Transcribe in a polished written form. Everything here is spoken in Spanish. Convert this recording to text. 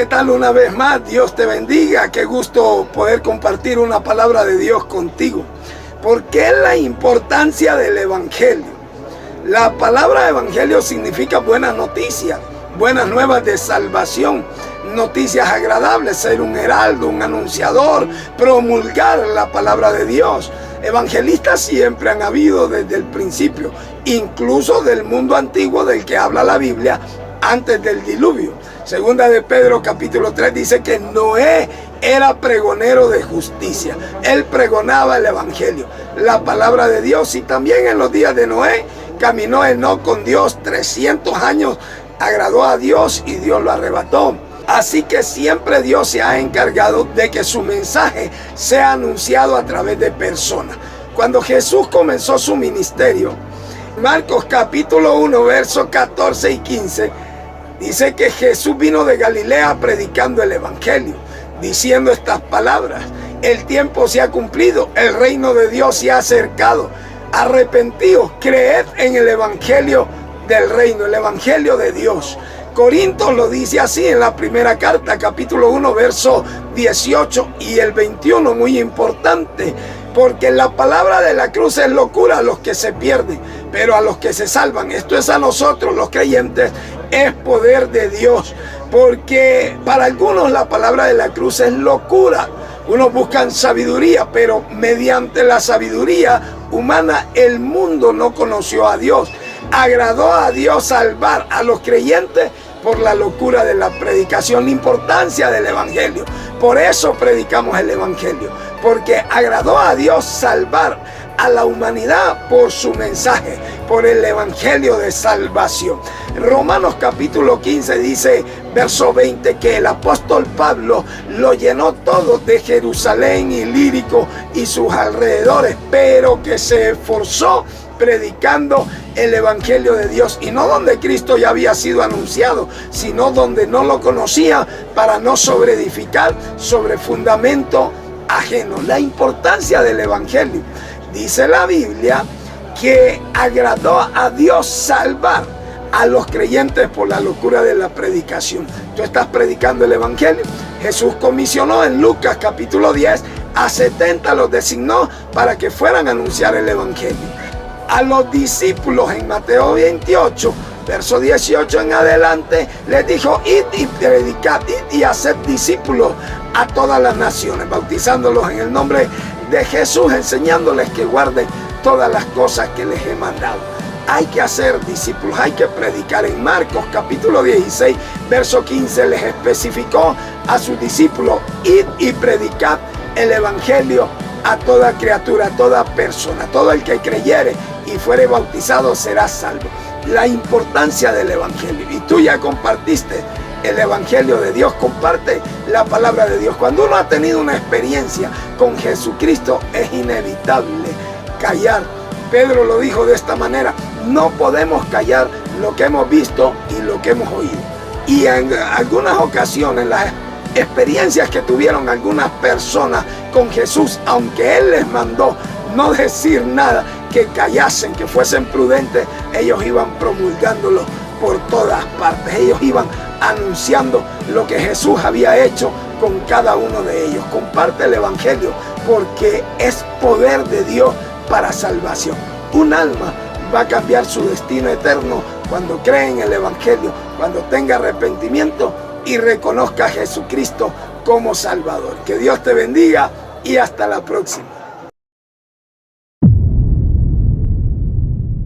¿qué tal? Una vez más, Dios te bendiga. Qué gusto poder compartir una palabra de Dios contigo. ¿Por qué la importancia del Evangelio? La palabra Evangelio significa buenas noticias, buenas nuevas de salvación, noticias agradables, ser un heraldo, un anunciador, promulgar la palabra de Dios. Evangelistas siempre han habido desde el principio, incluso del mundo antiguo del que habla la Biblia antes del diluvio. Segunda de Pedro capítulo 3 dice que Noé era pregonero de justicia. Él pregonaba el Evangelio, la palabra de Dios. Y también en los días de Noé caminó Enoc con Dios 300 años, agradó a Dios y Dios lo arrebató. Así que siempre Dios se ha encargado de que su mensaje sea anunciado a través de personas. Cuando Jesús comenzó su ministerio, Marcos capítulo 1, versos 14 y 15, dice que Jesús vino de Galilea predicando el Evangelio, diciendo estas palabras: el tiempo se ha cumplido, el reino de Dios se ha acercado. Arrepentíos, creed en el Evangelio del reino, el Evangelio de Dios. Corintios lo dice así en la primera carta, capítulo 1, verso 18 y el 21, muy importante. Porque la palabra de la cruz es locura a los que se pierden, pero a los que se salvan, esto es a nosotros los creyentes, es poder de Dios. Porque para algunos la palabra de la cruz es locura. Unos buscan sabiduría, pero mediante la sabiduría humana el mundo no conoció a Dios. Agradó a Dios salvar a los creyentes por la locura de la predicación, la importancia del Evangelio. Por eso predicamos el Evangelio, porque agradó a Dios salvar a la humanidad por su mensaje, por el Evangelio de salvación. Romanos capítulo 15 dice, verso 20, que el apóstol Pablo lo llenó todo de Jerusalén y Lírico y sus alrededores, pero que se esforzó predicando el Evangelio de Dios, y no donde Cristo ya había sido anunciado, sino donde no lo conocía, para no sobreedificar sobre fundamento ajeno. La importancia del Evangelio. Dice la Biblia que agradó a Dios salvar a los creyentes por la locura de la predicación. Tú estás predicando el Evangelio. Jesús comisionó en Lucas capítulo 10 a 70, los designó para que fueran a anunciar el Evangelio. A los discípulos en Mateo 28, verso 18 en adelante, les dijo: id y predicad, id y haced discípulos a todas las naciones, bautizándolos en el nombre de Jesús, enseñándoles que guarden todas las cosas que les he mandado. Hay que hacer discípulos, hay que predicar. En Marcos capítulo 16, verso 15, les especificó a sus discípulos: id y predicad el Evangelio a toda criatura, a toda persona. Todo el que creyere y fuere bautizado será salvo. La importancia del Evangelio. Y tú ya compartiste el Evangelio de Dios, comparte la palabra de Dios. Cuando uno ha tenido una experiencia con Jesucristo, es inevitable callar. Pedro lo dijo de esta manera: no podemos callar lo que hemos visto y lo que hemos oído. Y en algunas ocasiones las experiencias que tuvieron algunas personas con Jesús, aunque Él les mandó no decir nada, que callasen, que fuesen prudentes, ellos iban promulgándolo por todas partes. Ellos iban anunciando lo que Jesús había hecho con cada uno de ellos. Comparte el Evangelio, porque es poder de Dios para salvación. Un alma va a cambiar su destino eterno cuando cree en el Evangelio, cuando tenga arrepentimiento y reconozca a Jesucristo como Salvador. Que Dios te bendiga y hasta la próxima.